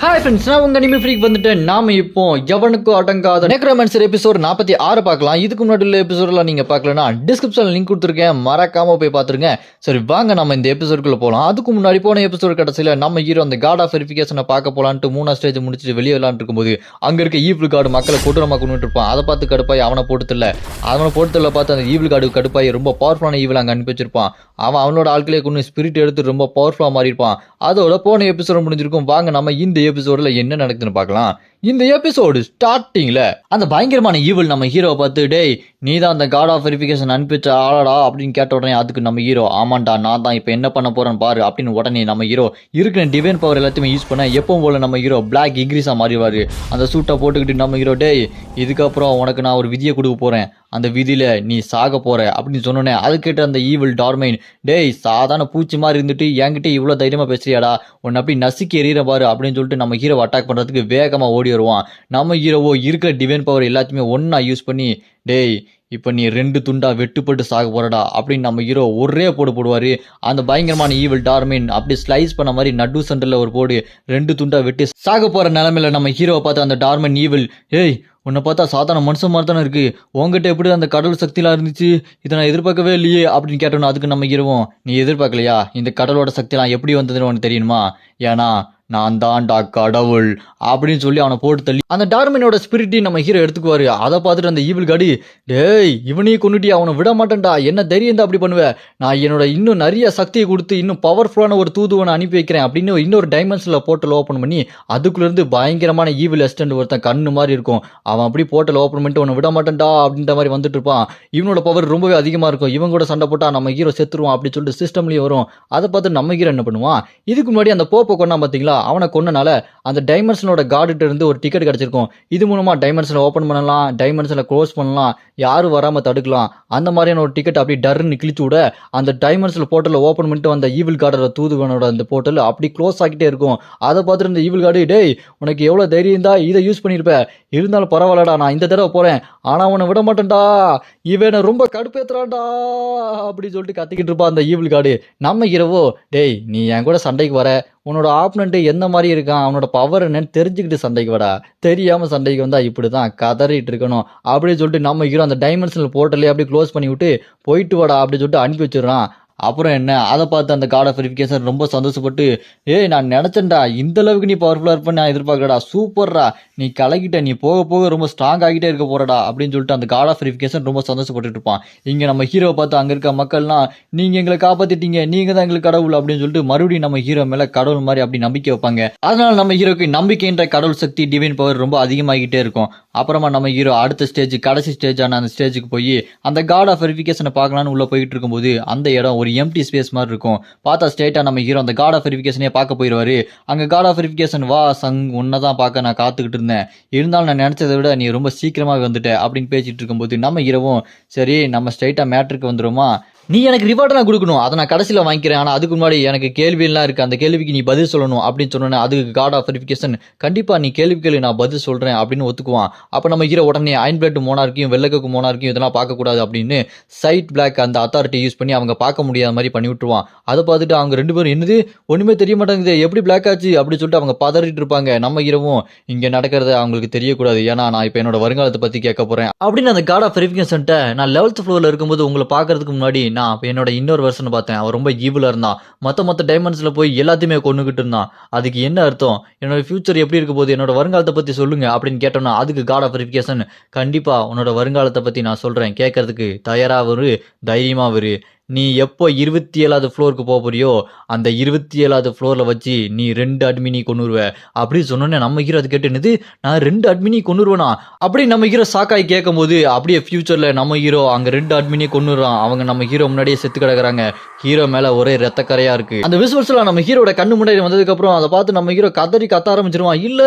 Hi friends, நான் உங்க anime freak வந்துட்டேன். நாம இப்போ எவனுக்கும் அடங்காத நெக்ரோமான்சர் எபிசோட் 46 பார்க்கலாம். இதுக்கு முன்னாடி உள்ள எபிசோடெல்லாம் நீங்க பார்க்கலனா டிஸ்கிரிப்ஷன்ல லிங்க் கொடுத்துருக்கேன், மறக்காம போய் பார்த்துருங்க. சரி வாங்க நம்ம இந்த எபிசோடுக்குள்ள போகலாம். அதுக்கு முன்னாடி போன எபிசோடு கடைசியில் நம்ம ஹீரோ அந்த கார்ட் ஆஃப் வெரிஃபிகேஷனை பார்க்க போலான்ட்டு 3 ஸ்டேஜ் முடிச்சுட்டு வெளியே விளாண்டு இருக்கும்போது அங்க இருக்க ஈவில் கார்டு மக்களை கொடூரமாக கொண்டுட்டு இருப்பான். அதை பார்த்து கடுப்பாய் அவனை போட்டுல பார்த்து அந்த ஈவில் கார்டு கடுப்பாய் ரொம்ப பவர்ஃபுல்லான ஈவில் அங்கே அனுப்பி வச்சிருப்பான். அவனோட ஆட்களே கொண்டு ஸ்பிரிட் எடுத்து ரொம்ப பவர்ஃபுல்லாக மாறி இருப்பான். அதோட போன எபிசோடு முடிஞ்சிருக்கும். வாங்க நம்ம இந்த எபிசோட்ல என்ன நடக்குதுன்னு பார்க்கலாம். இந்த எபிசோடு ஸ்டார்டிங்ல அந்த பயங்கரமான ஈவில் நம்ம ஹீரோவை பார்த்து, டேய் நீ தான் அந்த கார்ட் ஆஃப் வெரிஃபிகேஷன் அனுப்பிச்ச ஆளடா அப்படின்னு கேட்ட உடனே அதுக்கு நம்ம ஹீரோ, ஆமாண்டா நான் தான், இப்போ என்ன பண்ண போறேன்னு பாரு அப்படின்னு உடனே நம்ம ஹீரோ இருக்கிற டிவைன் பவர் எல்லாத்தையுமே யூஸ் பண்ண எப்பவும் போல நம்ம ஹீரோ பிளாக் இக்ரிஸா மாறிடுவாரு. அந்த சூட்டை போட்டுக்கிட்டு நம்ம ஹீரோ, டேய் இதுக்கப்புறம் உனக்கு நான் ஒரு விதியை கொடுக்க போறேன், அந்த விதியில நீ சாக போற அப்படின்னு சொன்னோன்னே அது கேட்ட அந்த ஈவில் டார்மைன், டேய் சாதாரண பூச்சி மாதிரி இருந்துட்டு என்கிட்ட இவ்வளோ தைரியமா பேசுறியாடா, உன்னை அப்படி நசுக்கி எறிகிற பாரு அப்படின்னு சொல்லிட்டு நம்ம ஹீரோ அட்டாக் பண்றதுக்கு வேகமா ஓடி வருவான். நம்ம ஹீரோவோ இருக்கிற டிவைன் பவர் எல்லாத்தையுமே ஒன்னா யூஸ் பண்ணி, டேய் இப்போ நீ 2 துண்டா வெட்டுப்பட்டு சாக போறடா அப்படின்னு நம்ம ஹீரோ ஒரே போடுவாரு. அந்த பயங்கரமான ஈவில் டார்மின் அப்படி ஸ்லைஸ் பண்ண மாதிரி நடு சென்டர்ல ஒரு போடு 2 துண்டா வெட்டி சாக போற நிலைமையில நம்ம ஹீரோவை பார்த்து அந்த டார்மின் ஈவில், ஏய் உன்னை பார்த்தா சாதாரண மனுஷன் மாதிரி தானே இருக்கு, உங்ககிட்ட எப்படி அந்த கடவுள் சக்தியெல்லாம் இருந்துச்சு, இதை நான் எதிர்பார்க்கவே இல்லையே அப்படின்னு கேட்டோன்னு அதுக்கு நம்ம ஹீரோவும், நீ எதிர்பார்க்கலையா, இந்த கடவுளோட சக்தியெல்லாம் எப்படி வந்ததுன்னு உனக்கு தெரியுமா, ஏன்னா நான் தான்டா கடவுள் அப்படின்னு சொல்லி அவனை போட்டு தள்ளி அந்த டார்மினோட ஸ்பிரிட்டி நம்ம ஹீரோ எடுத்துக்குவாரு. அதை பார்த்துட்டு அந்த ஈவில் காடி, டேய் இவனையும் கொண்டுட்டி அவனை விட மாட்டேன்டா, என்ன தைரியம் தான் அப்படி பண்ணுவேன், நான் என்னோட இன்னும் நிறைய சக்தியை கொடுத்து இன்னும் பவர்ஃபுல்லான ஒரு தூதுவனை அனுப்பி வைக்கிறேன் அப்படின்னு இன்னொரு டைமென்ஷன்ல போர்ட்டல் ஓப்பன் பண்ணி அதுக்குள்ள இருந்து பயங்கரமான ஈவில் அசிஸ்டன்ட் ஒருத்தன் கண்ணு மாதிரி இருக்கும், அவன் அப்படி போர்ட்டல் ஓப்பன் பண்ணிட்டு உன்னை விட மாட்டேன்டா அப்படின்ற மாதிரி வந்துட்டு இருப்பான். இவனோட பவர் ரொம்பவே அதிகமா இருக்கும், இவன் கூட சண்டை போட்டா நம்ம ஹீரோ செத்துருவான் அப்படின்னு சொல்லிட்டு சிஸ்டம்லயே வரும். அதை பார்த்து நம்ம ஹீரோ என்ன பண்ணுவான், இதுக்கு முன்னாடி அந்த போப்பை கொண்டா பாத்தீங்களா, அவனை கொன்னனால அந்த டைமென்ஷனோட கார்டுகிட்ட இருந்து ஒரு டிக்கெட் கிடைச்சிருக்கும். இது மூலமா டைமென்ஷனை ஓப்பன் பண்ணலாம், டைமென்ஷனை க்ளோஸ் பண்ணலாம், யாரும் வராம தடுக்கலாம். அந்த மாதிரியான ஒரு டிக்கெட் அப்படி டர்ன்னு கிழிச்சு விட அந்த டைமென்ஷனல் போர்ட்டலை ஓப்பன் பண்ணிட்டு அந்த ஈவில் கார்டோட தூதுவனோட அந்த போர்ட்டல் அப்படி க்ளோஸ் ஆகிட்டே இருக்கும். அதை பார்த்துட்டு இந்த ஈவில் கார்டு, டேய் உனக்கு எவ்வளவு தைரியம் தான் இதை யூஸ் பண்ணிருப்ப, இருந்தாலும் பரவாயில்லடா நான் இந்த தடவை போறேன், ஆனா உன்னை விட மாட்டேன்டா, இவனை ரொம்ப கடுப்பேத்துறான்டா அப்படி சொல்லிட்டு கத்திக்கிட்டு இருப்பா அந்த ஈவில் கார்டு. நம்ம ஹீரோவோ, டேய் நீ என் கூட சண்டைக்கு வர, உன்னோட ஆப்பனண்ட் எந்த மாதிரி இருக்கான், அவனோட பவர் என்னன்னு தெரிஞ்சுக்கிட்டு சண்டைக்கு வாடா, தெரியாம சண்டைக்கு வந்தா இப்படிதான் கதறிட்டு இருக்கணும் அப்படின்னு சொல்லிட்டு நம்ம ஹீரோ அந்த டைமென்ஷனல் போர்ட்டலே அப்படி க்ளோஸ் பண்ணி விட்டு போயிட்டு வாடா அப்படின்னு சொல்லிட்டு அனுப்பி வச்சிடறான். அப்புறம் என்ன, அதை பார்த்து அந்த கார்ட் ஆஃப் வெரிஃபிகேஷன் ரொம்ப சந்தோஷப்பட்டு, ஏய் நான் நினைச்சேன்டா இந்த அளவுக்கு நீ பவர்ஃபுல்லா இருப்ப நான் எதிர்பார்க்கடா, சூப்பர்ரா நீ கலக்கிட்ட, நீ போக போக ரொம்ப ஸ்ட்ராங் ஆகிட்டே இருக்க போறடா அப்படின்னு சொல்லிட்டு அந்த கார்ட் ஆஃப் வெரிஃபிகேஷன் ரொம்ப சந்தோஷப்பட்டு இருப்பான். இங்க நம்ம ஹீரோவை பார்த்து அங்க இருக்க மக்கள்லாம், நீங்க எங்களை காப்பாத்திட்டீங்க, நீங்க தான் எங்களுக்கு கடவுள் அப்படின்னு சொல்லிட்டு மறுபடியும் நம்ம ஹீரோ மேல கடவுள் மாதிரி அப்படி நம்பிக்கை வைப்பாங்க. அதனால நம்ம ஹீரோக்கு நம்பிக்கைன்ற கடவுள் சக்தி டிவைன் பவர் ரொம்ப அதிகமாகிட்டே இருக்கும். அப்புறமா நம்ம ஹீரோ அடுத்த ஸ்டேஜ், கடைசி ஸ்டேஜான அந்த ஸ்டேஜுக்கு போய் அந்த கார்ட் ஆஃப் வெரிஃபிகேஷனை பார்க்கலான்னு உள்ள போயிட்டு இருக்கும்போது அந்த இடம் ஒரு எம்டி ஸ்பேஸ் மாதிரி இருக்கும். பார்த்தா ஸ்ட்ரெயிட்டா நம்ம ஹீரோ அந்த கார்ட் ஆஃப் வெரிஃபிகேஷனே பார்க்க போயிடுவாரு. அங்க கார்ட் ஆஃப் வெரிஃபிகேஷன், வா சங் உன்னதான் பார்க்க நான் காத்துக்கிட்டு இருந்தேன், இருந்தாலும் நான் நினைச்சதை விட நீ ரொம்ப சீக்கிரமா வந்துட்ட அப்படின்னு பேசிட்டு இருக்கும்போது நம்ம ஹீரோவும், சரி நம்ம ஸ்ட்ரெயிட்டா மேட்ருக்கு வந்துருமா, நீ எனக்கு ரிவார்ட் நான் கொடுக்கணும், அதை நான் கடைசியில் வாங்கிக்கிறேன், ஆனால் அதுக்கு முன்னாடி எனக்கு கேள்வியெல்லாம் இருக்குது, அந்த கேள்விக்கு நீ பதில் சொல்லணும் அப்படின்னு சொன்னோன்னே அதுக்கு கார்ட் ஆஃப் வெரிஃபிகேஷன், கண்டிப்பாக நீ கேள்வி நான் பதில் சொல்கிறேன் அப்படின்னு ஒத்துக்குவான். அப்போ நம்ம ஹீரோ உடனே அயன் பிளட் மோனார்க்கையும் வெள்ளக்கு மோனார்க்கையும் இதெல்லாம் பார்க்கக்கூடாது அப்படின்னு சைட் பிளாக் அந்த அத்தாரிட்டி யூஸ் பண்ணி அவங்க பார்க்க முடியாத மாதிரி பண்ணி விட்டுருவான். அதை பார்த்துட்டு அவங்க 2 பேரும், என்னது ஒன்றுமே தெரிய மாட்டேங்குது, எப்படி பிளாக் ஆச்சு அப்படின்னு சொல்லிட்டு அவங்க பதறிட்டு இருப்பாங்க. நம்ம ஹீரோவும், இங்கே நடக்கிறத அவங்களுக்கு தெரியக்கூடாது, ஏன்னா நான் இப்போ என்னோட வருங்காலத்தை பற்றி கேட்க போகிறேன் அப்படின்னு அந்த கார்ட் ஆஃப் வெரிஃபிகேஷன்ட்ட, நான் 11th ஃப்ளோரில் இருக்கும்போது உங்களை பார்க்கறதுக்கு முன்னாடி நான் என்னோட இன்னொரு வெர்ஷன் பார்த்தேன், அவன் ரொம்ப ஈவிலா இருந்தான், மொத்த டைமென்ஷன்ல போய் எல்லாத்தையுமே கொண்டுகிட்டு இருந்தான், அதுக்கு என்ன அர்த்தம், என்னோட ஃபியூச்சர் எப்படி இருக்க போது, என்னோட வருங்காலத்தை பத்தி சொல்லுங்க அப்படின்னு கேட்டோம்னா அதுக்கு கார்ட் ஆஃப் வெரிஃபிகேஷன், கண்டிப்பா உன்னோட வருங்காலத்தை பத்தி நான் சொல்றேன், கேட்கறதுக்கு தயாரா வரு, தைரியமா வரு, நீ எப்போ 27வது ஃப்ளோருக்கு போறியோ அந்த 27வது ஃப்ளோரில் வச்சு நீ 2 அட்மினி கொண்டுருவ அப்படின்னு சொன்னோன்னே நம்ம ஹீரோ அது கேட்டுனது, நான் 2 அட்மினி கொண்டுருவேனா அப்படி நம்ம ஹீரோ சாக்காய் கேட்கும் போது அப்படியே ஃபியூச்சர்ல நம்ம ஹீரோ அங்க 2 அட்மினி கொண்டுறான். அவங்க நம்ம ஹீரோ முன்னாடியே செத்து கிடக்குறாங்க, ஹீரோ மேல ஒரே ரத்த கரையா இருக்கு. அந்த விசுவல்ஸ்ல நம்ம ஹீரோட கண்ணு முன்னாடி வந்ததுக்கு அப்புறம் அதை பார்த்து நம்ம ஹீரோ கத்த ஆரம்பிச்சிருவான், இல்ல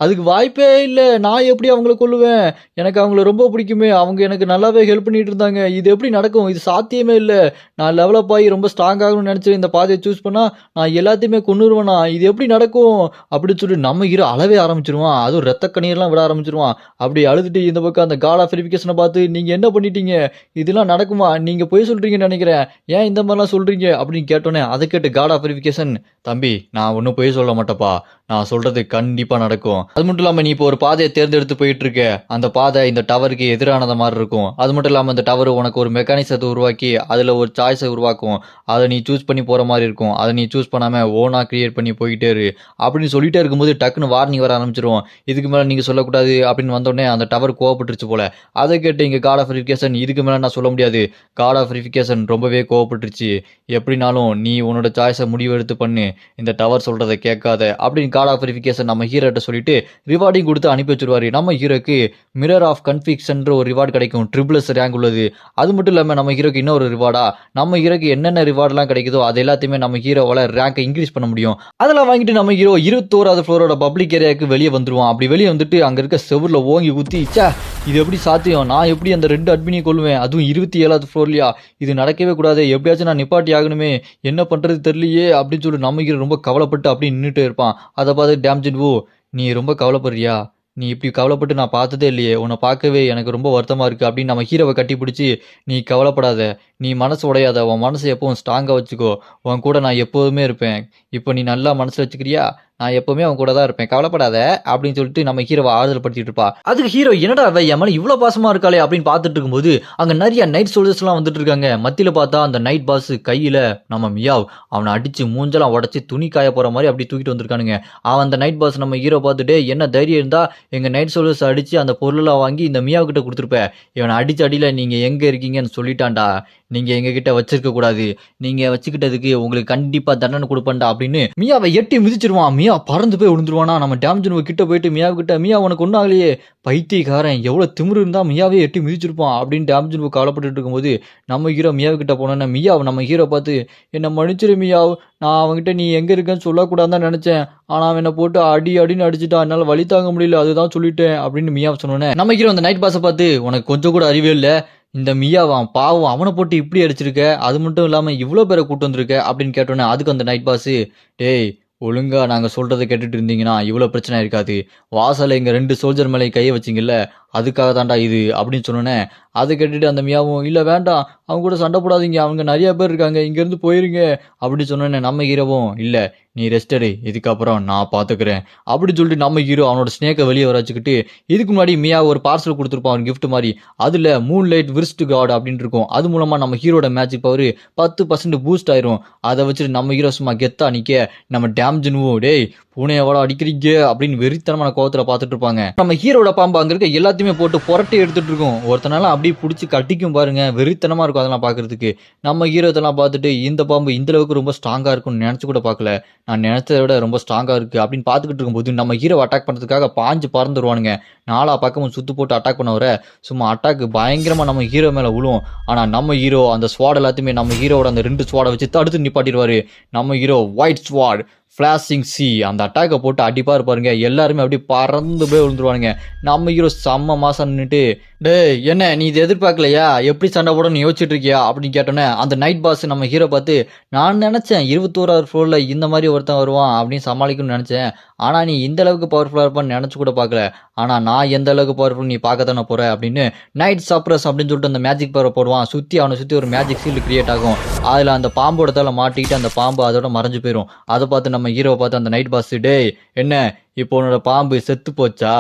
அதுக்கு வாய்ப்பே இல்லை, நான் எப்படி அவங்கள கொல்லுவேன், எனக்கு அவங்கள ரொம்ப பிடிக்குமே, அவங்க எனக்கு நல்லாவே ஹெல்ப் பண்ணிட்டு இருந்தாங்க, இது எப்படி நடக்கும், இது சாத்தியமே இல்லை, நான் டெவலப் ஆகி ரொம்ப ஸ்ட்ராங் ஆகணும்னு நினச்சி இந்த பாதையை சூஸ் பண்ணால் நான் எல்லாத்தையுமே கொண்டுருவேண்ணா, இது எப்படி நடக்கும் அப்படின்னு சொல்லிட்டு நம்ம ஹீரோ அழவே ஆரம்பிச்சிருவான். அதுவும் ரத்த கண்ணீர்லாம் விட ஆரம்பிச்சிருவான். அப்படி அழுதுட்டு இந்த பக்கம் அந்த காட் ஆஃப் வெரிஃபிகேஷனை பார்த்து, நீங்கள் என்ன பண்ணிட்டீங்க, இதெல்லாம் நடக்குமா, நீங்கள் பொய் சொல்கிறீங்கன்னு நினைக்கிறேன், ஏன் இந்த மாதிரிலாம் சொல்கிறீங்க அப்படின்னு கேட்டோன்னே, அதை கேட்டு காட் ஆஃப் வெரிஃபிகேஷன், தம்பி நான் ஒன்றும் பொய் சொல்ல மாட்டேப்பா, நான் சொல்றது கண்டிப்பா நடக்கும். அது மட்டும் இல்லாம நீ இப்போ ஒரு பாதையை தேர்ந்தெடுத்து போயிட்டு இருக்க, அந்த பாதை இந்த டவருக்கு எதிரானத மாதிரி இருக்கும். அது மட்டும் இல்லாம இந்த டவர் உனக்கு ஒரு மெக்கானிசத்தை உருவாக்கி அதுல ஒரு சாய்ஸை உருவாக்கும். அதை நீ சூஸ் பண்ணி போற மாதிரி இருக்கும். அதை நீ சூஸ் பண்ணாம ஓனா கிரியேட் பண்ணி போயிட்டே இரு அப்படின்னு சொல்லிட்டே இருக்கும்போது டக்குன்னு வார்னிங் வர ஆரம்பிச்சிரும். இதுக்கு மேல நீங்க சொல்லக்கூடாது அப்படின்னு வந்தோடனே அந்த டவர் கோவப்பட்டுருச்சு போல. அதை கேட்டு இங்க காட் ஆஃப் வெரிஃபிகேஷன், இதுக்கு மேல நான் சொல்ல முடியாது, காட் ஆஃப் வெரிஃபிகேஷன் ரொம்பவே கோவப்பட்டுருச்சு, எப்படினாலும் நீ உன்னோட சாய்ஸை முடிவெடுத்து பண்ணு, இந்த டவர் சொல்றதை கேட்காத அப்படின்னு காட் ஆஃப் வெரிஃபிகேஷன் நம்ம ஹீரோட்ட சொல்லிட்டு ரிவார்டையும் கொடுத்து அனுப்பி வச்சிருவாரு. நம்ம ஹீரோக்கு மிரர் ஆஃப் கன்ஃபிக்ஷன்ற ஒரு ரிவார்டு கிடைக்கும், ட்ரிபிள்ஸ் ரேங்க் உள்ளது. அது மட்டும் இல்லாமல் நம்ம ஹீரோக்கு இன்னொரு ரிவார்டா, நம்ம ஹீரோக்கு என்னென்ன ரிவார்ட்லாம் கிடைக்குதோ அது எல்லாத்தையுமே நம்ம ஹீரோவால் ரேங்கை இன்க்ரீஸ் பண்ண முடியும். அதெல்லாம் வாங்கிட்டு நம்ம ஹீரோ 21வது ஃப்ளோரோட பப்ளிக் ஏரியாவுக்கு வெளியே வந்துருவான். அப்படி வெளியே வந்துட்டு அங்கே இருக்க செவரில் ஓங்கி ஊற்றி, சே இது எப்படி சாத்தியம், நான் எப்படி அந்த 2 அட்மினியை கொள்ளுவேன், அதுவும் 27வது ஃப்ளோர்லையா, இது நடக்கவே கூடாது, எப்படியாச்சும் நான் நிப்பாட்டி ஆகணுமே, என்ன பண்ணுறது தெரியலையே அப்படின்னு சொல்லி நம்ம ஹீரோ ரொம்ப கவலைப்பட்டு அப்படி நின்றுட்டு இருப்பான். அதை பார்த்து டேம்ஜின்வோ, நீ ரொம்ப கவலைப்படுறியா, நீ இப்படி கவலைப்பட்டு நான் பார்த்ததே இல்லையே, உன்னை பார்க்கவே எனக்கு ரொம்ப வருத்தமாக இருக்குது அப்படின்னு நம்ம ஹீரோவை கட்டி பிடிச்சி, நீ கவலைப்படாத, நீ மனசு உடையாத, உன் மனசை எப்பவும் ஸ்ட்ராங்காக வச்சுக்கோ, உன் கூட நான் எப்போதுமே இருப்பேன், இப்போ நீ நல்லா மனசில் வச்சுக்கிறியா, நான் எப்பவுமே அவன் கூட தான் இருப்பேன், கவலைப்படாத அப்படின்னு சொல்லிட்டு நம்ம ஹீரோவை ஆறுதல் படுத்திட்டு இருப்பா. அதுக்கு ஹீரோ, என்னடா அவ என் மேலே இவ்வளோ பாசமாக இருக்காளே அப்படின்னு பார்த்துட்டு இருக்கும்போது அங்கே நிறைய நைட் சோல்ஜர்ஸ்லாம் வந்துட்டு இருக்காங்க. மத்தியில் பார்த்தா அந்த நைட் பாஸ் கையில் நம்ம மியாவ் அவனை அடித்து மூஞ்செல்லாம் உடச்சி துணி காய போகிற மாதிரி அப்படி தூக்கிட்டு வந்திருக்கானுங்க. அவன் அந்த நைட் பாஸ் நம்ம ஹீரோ பார்த்துட்டு, என்ன தைரியம் இருந்தால் எங்கள் நைட் சோல்ஜர்ஸ் அடித்து அந்த பொருளெல்லாம் வாங்கி இந்த மியாவ் கிட்ட கொடுத்துருப்பேன், இவனை அடிச்சு அடியில் நீங்கள் எங்கே இருக்கீங்கன்னு சொல்லிட்டான்டா, நீங்கள் எங்ககிட்ட வச்சிருக்க கூடாது, நீங்கள் வச்சுக்கிட்டதுக்கு உங்களுக்கு கண்டிப்பாக தண்டனை கொடுப்பேன்டா அப்படின்னு மியாவை எட்டி மிதிச்சிருவான். மியா பறந்து போய் விழுந்துருவானா. நம்ம டேம்ஜின்வோ கிட்ட போயிட்டு மியாவு கிட்ட, மியா உனக்கு ஒன்றும் ஆகலையே, பைத்தியக்காரன் எவ்வளோ திமிரு இருந்தால் மியாவே எட்டி மிதிச்சிருப்பான் அப்படின்னு டேம்ஜின்வோ கவலைப்பட்டு இருக்கும்போது நம்ம ஹீரோ மியாவு கிட்ட போனோன்னா, மியாவை நம்ம ஹீரோ பார்த்து, என்னை மன்னிச்சிரு மியாவ், நான் அவங்ககிட்ட நீ எங்கே இருக்கேன்னு சொல்லக்கூடாதுன்னு தான் நினச்சேன், ஆனால் அவன் என்னை போட்டு அடின்னு அடிச்சுட்டான், என்னால் வழி தாங்க முடியல, அதுதான் சொல்லிட்டேன் அப்படின்னு மியாவை சொன்னோன்னே நம்ம ஹீரோ அந்த நைட் பாஸை பார்த்து, உனக்கு கொஞ்சம் கூட அறிவே இல்லை, இந்த மியாவான் பாவம், அவனை போட்டு இப்படி அடிச்சிருக்க, அது மட்டும் இல்லாமல் இவ்வளோ பேரை கூட்டு வந்திருக்க அப்படின்னு கேட்டோன்னே அதுக்கு அந்த நைட் பாஸு, டேய் ஒழுங்கா நாங்கள் சொல்கிறத கேட்டுட்டு இருந்தீங்கன்னா இவ்வளோ பிரச்சனை இருக்காது, வாசலை இங்கே 2 சோல்ஜர் மேலே கையை வச்சிங்கல்ல அதுக்காக தாண்டா இது அப்படின்னு சொன்னோன்னே அதை கேட்டுட்டு அந்த மியாவும், இல்லை வேண்டாம் அவங்க கூட சண்டை போடாதீங்க, அவங்க நிறைய பேர் இருக்காங்க, இங்கேருந்து போயிருங்க அப்படி சொன்னோன்னே நம்ம ஹீரோவும், இல்லை நீ ரெஸ்டரு, இதுக்கப்புறம் நான் பார்த்துக்கிறேன் அப்படின்னு சொல்லிட்டு நம்ம ஹீரோ அவனோட ஸ்னேக்கை வெளியே வர வச்சுக்கிட்டு, இதுக்கு முன்னாடி மியா ஒரு பார்சல் கொடுத்துருப்பான் அவன் கிஃப்ட் மாதிரி, அதில் மூன் லைட் விரிஸ்ட் காட் அப்படின்னு இருக்கும், அது மூலமாக நம்ம ஹீரோட மேஜிக் பவர் 10% பூஸ்ட் ஆயிரும். அதை வச்சுட்டு நம்ம ஹீரோ சும்மா கெத்தா நிற்க நம்ம டேம்ஜின்வோ, டேய் பூனையோட அடிக்கிறீங்க அப்படின்னு வெறித்தனமான கோவத்தில் பார்த்துட்டு இருப்பாங்க. நம்ம ஹீரோட பாம்பு அங்கே இருக்க எல்லாத்தையுமே போட்டு புரட்டி எடுத்துட்டு இருக்கும். ஒருத்தனால அப்படியே பிடிச்சி கட்டிக்கும் பாருங்க, வெறித்தனமா இருக்கும் அதெல்லாம் பார்க்கறதுக்கு. நம்ம ஹீரோ இதெல்லாம் பார்த்துட்டு, இந்த பாம்பு இந்த அளவுக்கு ரொம்ப ஸ்ட்ராங்கா இருக்கும்னு நினைச்சு கூட பார்க்கல, நான் நினைச்சதை விட ரொம்ப ஸ்ட்ராங்கா இருக்கு அப்படின்னு பார்த்துக்கிட்டு இருக்கும்போது நம்ம ஹீரோ அட்டாக் பண்ணுறதுக்காக பாஞ்சு பறந்துருவானுங்க. நாலா பக்கமும் சுத்து போட்டு அட்டாக் பண்ண வர சும்மா அட்டாக் பயங்கரமா நம்ம ஹீரோ மேல விழும். ஆனா நம்ம ஹீரோ அந்த ஸ்வாட் எல்லாத்தையுமே நம்ம ஹீரோட அந்த 2 ஸ்வாடை வச்சு தடுத்து நிப்பாட்டிடுவாரு. நம்ம ஹீரோ ஒயிட் ஸ்வாட் ஃப்ளாஷிங் சி அந்த அட்டாக்கை போட்டு அடிப்பா இருப்பாருங்க, எல்லாருமே அப்படியே பறந்து போய் விழுந்துருவானுங்க. நம்ம ஹீரோ செம்ம மாசம் நின்றுட்டு, டே என்ன நீ இது எதிர்பார்க்கலையா, எப்படி சண்டை போடணும்னு யோசிச்சுட்டு இருக்கியா அப்படின்னு கேட்டோன்னே அந்த நைட் பாஸ் நம்ம ஹீரோ பார்த்து, நான் நினச்சேன் 21வது ஃப்ளோரில் இந்த மாதிரி ஒருத்தன் வருவான் அப்படின்னு சமாளிக்கணும்னு நினச்சேன், ஆனால் நீ இந்த அளவுக்கு பவர்ஃபுல்லாக இருப்பான்னு நினச்சி கூட பார்க்கல, ஆனால் நான் எந்த அளவுக்கு பவர்ஃபுல் நீ பார்க்க தானே போகிற அப்படின்னு நைட் சப்ரஸ் அப்படின்னு சொல்லிட்டு அந்த மேஜிக் பவரை போடுவான். அவனை சுற்றி ஒரு மேஜிக் ஃபீல்டு கிரியேட் ஆகும். அதில் அந்த பாம்போட தலை மாட்டிக்கிட்டு அந்த பாம்பு அதோட மறைஞ்சு போயிடும். அதை பார்த்து நம்ம ஹீரோவை பார்த்து அந்த நைட் பாஸ், டே என்ன இப்போ உன்னோட பாம்பு செத்து போச்சா,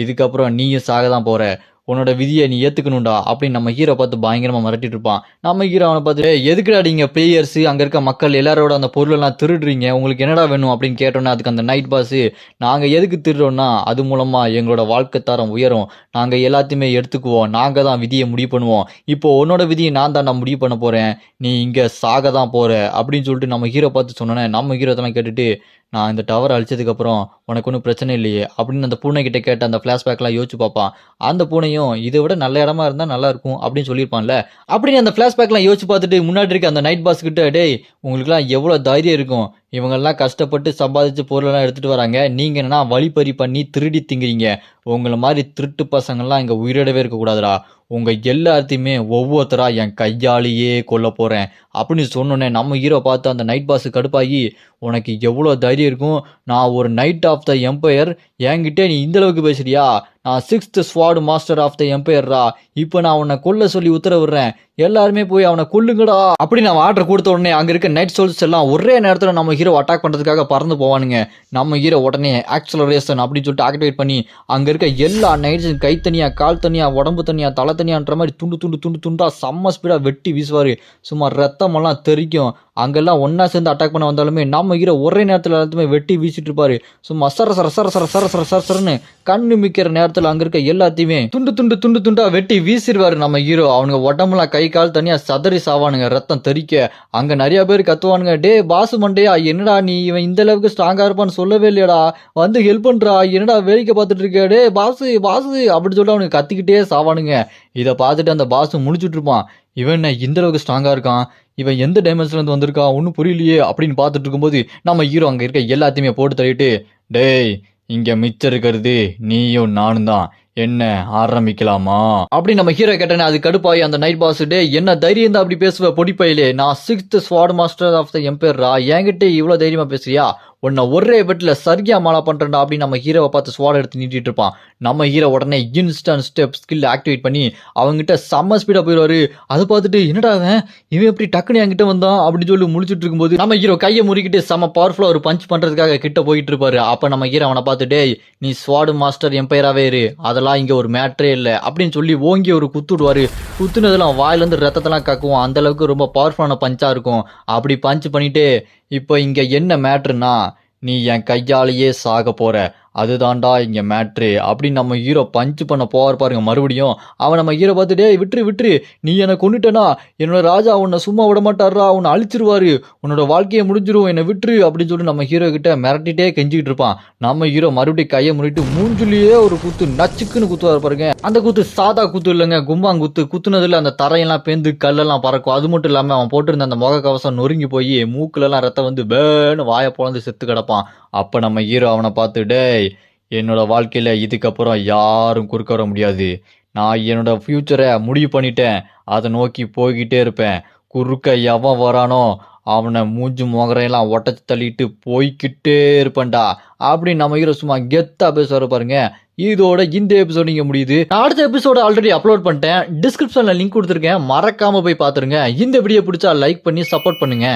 இதுக்கப்புறம் நீயும் சாக தான் போற, உன்னோட விதியை நீ ஏற்றுக்கணும்டா அப்படின்னு நம்ம ஹீரோ பார்த்து பயங்கரமாக மிரட்டிட்டு இருப்பான். நம்ம ஹீரோ அவனை பார்த்து, எதுக்குடா நீங்க பிளேயர்ஸ் அங்கே இருக்க மக்கள் எல்லாரோட அந்த பொருளெல்லாம் திருடுறீங்க, உங்களுக்கு என்னடா வேணும் அப்படின்னு கேட்டோன்னா அதுக்கு அந்த நைட் பாஸ், நாங்கள் எதுக்கு திருடுறோம்னா அது மூலமாக எங்களோட வாழ்க்கை தரம் உயரும், நாங்கள் எல்லாத்தையுமே எடுத்துக்குவோம், நாங்கள் தான் விதியை முடிவு பண்ணுவோம், இப்போ உன்னோட விதியை நான் தான் நான் முடிவு பண்ண போகிறேன், நீ இங்கே சாக தான் போகிற அப்படின்னு சொல்லிட்டு நம்ம ஹீரோ பார்த்து சொன்னோன்னே நம்ம ஹீரோ அதெல்லாம் கேட்டுட்டு, நான் இந்த டவர் அழிச்சதுக்கப்புறம் உனக்கு ஒன்றும் பிரச்சனை இல்லையே அப்படின்னு அந்த பூனை கிட்ட கேட்ட அந்த ஃப்ளாஷ்பேக்லாம் யோசிச்சு பார்ப்பான். அந்த பூனையும் இதை விட நல்ல இடமா இருந்தால் நல்லா இருக்கும் அப்படின்னு சொல்லியிருப்பான்ல. அப்படின்னு அந்த ஃப்ளாஷ்பேக்லாம் யோசிச்சு பார்த்துட்டு முன்னாடி இருக்க அந்த நைட் பாஸ் கிட்ட, டேய் உங்களுக்குலாம் எவ்வளோ தைரியம் இருக்கும், இவங்கெல்லாம் கஷ்டப்பட்டு சம்பாதிச்சு பொருளெல்லாம் எடுத்துகிட்டு வராங்க, நீங்கள் என்னன்னா வழிப்பறி பண்ணி திருடி திங்கிறீங்க, உங்களை மாதிரி திருட்டு பசங்கள்லாம் இங்கே உயிரிடவே இருக்கக்கூடாதுடா, உங்க எல்லாத்தையுமே ஒவ்வொருத்தரா என் கையாலேயே கொல்ல போறேன் அப்படின்னு சொன்னோன்னே நம்ம ஹீரோ பார்த்து அந்த நைட் பாஸ் கடுப்பாகி, உனக்கு எவ்வளோ தைரியம் இருக்கும், நான் ஒரு நைட் ஆஃப் த எம்பையர், என்கிட்ட நீ இந்த அளவுக்கு பேசுறியா, நான் 6th sword master of the எம்பையர்ரா, இப்போ நான் உன்னை கொல்ல சொல்லி உத்தரவிடுறேன், எல்லாருமே போய் அவனை கொல்லுங்கடா அப்படி நான் ஆர்டர் கொடுத்த உடனே அங்க இருக்க நைட் சோல்ஸ் எல்லாம் ஒரே நேரத்தில் நம்ம ஹீரோ அட்டாக் பண்றதுக்காக பறந்து போவானுங்க. நம்ம ஹீரோ உடனே ஆக்சலரேஷன் அப்படின்னு சொல்லிட்டு ஆக்டிவேட் பண்ணி அங்க இருக்க எல்லா நைட்ஸும் கை தனியா, கால் தனியா, உடம்பு தனியா, தலை தனியான்ற மாதிரி துண்டு துண்டு துண்டு துண்டா செம்ம ஸ்பீடா வெட்டி வீசுவாரு. சும்மா ரத்தமெல்லாம் தெறிக்கும். அங்கெல்லாம் ஒன்னா சேர்ந்து அட்டாக் பண்ண வந்தாலுமே நம்ம ஹீரோ ஒரே நேரத்தில் எல்லாத்தையுமே வெட்டி வீசிட்டு இருப்பாரு. சும்மா சர சர சர சர சர சர சர சரன்னு கண்ணு மிக்கிற நேரத்தில் அங்க இருக்க எல்லாத்தையுமே துண்டு துண்டு துண்டு துண்டா வெட்டி வீசிடுவாரு நம்ம ஹீரோ. அவனுங்க உடம்புலாம் கை கால் தனியா சதறி சாவானுங்க ரத்தம் தெறிக்க. அங்க நிறைய பேர் கத்துவானுங்க, டே பாசு மண்டையா என்னடா நீ இவன் இந்த அளவுக்கு ஸ்ட்ராங்கா இருப்பான்னு சொல்லவே இல்லையடா, வந்து ஹெல்ப் பண்றா, என்னடா வேடிக்கை பார்த்துட்டு இருக்க, டே பாசு பாசு அப்படின்னு சொல்லிட்டு அவனுக்கு கத்திக்கிட்டே சாவானுங்க. இதை பார்த்துட்டு அந்த பாசு முடிச்சுட்டு இருப்பான், இவன் என்ன இந்த அளவுக்கு ஸ்ட்ராங்கா இருக்கான், இவன் எந்த டைமென்ஷன்ல இருந்து வந்திருக்கான் ஒன்றும் புரியலையே அப்படின்னு பார்த்துட்டு இருக்கும்போது நம்ம ஹீரோ அங்க இருக்க எல்லாத்தையுமே போட்டு தள்ளிட்டு, டேய் இங்க மிச்சம் இருக்கிறது நீயும் நானும் தான், என்ன ஆரம்பிக்கலாமா அப்படி நம்ம ஹீரோ கேட்டேன். அது கடுப்பாயி அந்த நைட் பாஸ், டே என்ன தைரியம் தான் அப்படி பேசுவ பொடிப்பையிலே, நான் 6th sword master of the எம்பையர்ரா, என்கிட்ட இவ்வளவு தைரியமா பேசுறியா, உன்னை ஒரே பெட்ல சரியா மாலா பண்றேன்டா அப்படின்னு நம்ம ஹீரோவை பார்த்து ஸ்வாட் எடுத்து நீட்டிட்டு இருப்பான். நம்ம ஹீரோ உடனே இன்ஸ்டன்ட் ஸ்டெப் ஸ்கில் ஆக்டிவேட் பண்ணி அவங்ககிட்ட செம்ம ஸ்பீடா போயிடுவாரு. அதை பார்த்துட்டு என்னடா இவன் எப்படி டக்குன்னு என்கிட்ட வந்தான் அப்படின்னு சொல்லி முடிச்சுட்டு இருக்கும்போது நம்ம ஹீரோ கையை முறிக்கிட்டு செம்ம பவர்ஃபுல்லா ஒரு பஞ்ச் பண்றதுக்காக கிட்ட போயிட்டு இருப்பாரு. அப்ப நம்ம ஹீரோ அவனை பார்த்துட்டே, நீ ஸ்வார்டு மாஸ்டர் எம்பையராவே இரு, அதெல்லாம் இங்க ஒரு மேட்ரே இல்லை அப்படின்னு சொல்லி ஓங்கி ஒரு குத்துடுவாரு. குத்துனதெல்லாம் வாயில இருந்து ரத்தத்தெல்லாம் கக்குவோம். அந்த அளவுக்கு ரொம்ப பவர்ஃபுல்லான பஞ்சா இருக்கும். அப்படி பஞ்ச் பண்ணிட்டு, இப்போ இங்க என்ன மேட்ருன்னா, நீ என் கையாலேயே சாக போற, அதுதான்டா இங்க மேட்ரு அப்படின்னு நம்ம ஹீரோ பஞ்ச் பண்ண போவார் பாருங்க. மறுபடியும் அவன் நம்ம ஹீரோ பார்த்துட்டே, விட்டுரு விட்டுரு, நீ என்னை கொண்டுட்டனா என்னோட ராஜா உன்னை சும்மா விட மாட்டாரா, உன்னை அழிச்சிருவாரு, உன்னோட வாழ்க்கையை முடிஞ்சிரும், என்னை விட்டுரு அப்படின்னு சொல்லி நம்ம ஹீரோ கிட்ட மிரட்டிட்டே கெஞ்சிக்கிட்டு இருப்பான். நம்ம ஹீரோ மறுபடியும் கையை முறிட்டு மூஞ்சிலேயே ஒரு குத்து நச்சுக்குன்னு குத்துவார் பாருங்க. அந்த குத்து சாதா குத்து இல்லைங்க, கும்பாங்குத்து. குத்துனதுல அந்த தரையெல்லாம் பேந்து கல்லெல்லாம் பறக்கும். அது மட்டும் இல்லாம அவன் போட்டிருந்த அந்த முக கவசம் நொறுங்கி போய் மூக்குல எல்லாம் ரத்தம் வந்து பேன்னு வாயை பொழந்து செத்து கிடப்பான். அப்ப நம்ம ஹீரோ அவனை பார்த்து, டேய் என்னோட வாழ்க்கையில இதுக்கப்புறம் யாரும் குறுக்க வர முடியாது, நான் என்னோட ஃபியூச்சரை முடிவு பண்ணிட்டேன், அதை நோக்கி போய்கிட்டே இருப்பேன், குறுக்க எவன் வரானோ அவனை மூஞ்சி முகரையெல்லாம் ஒட்டச்சு தள்ளிட்டு போய்கிட்டே இருப்பேன்டா அப்படின்னு நம்ம ஹீரோ சும்மா கெத்தா பேசுவாரு பாருங்க. இதோட இந்த எபிசோட் இங்க முடியுது. நான் அடுத்த எபிசோட ஆல்ரெடி அப்லோட் பண்ணிட்டேன், டிஸ்கிரிப்ஷன்ல லிங்க் கொடுத்துருக்கேன், மறக்காம போய் பாத்துருங்க. இந்த வீடியோ பிடிச்சா லைக் பண்ணி சப்போர்ட் பண்ணுங்க.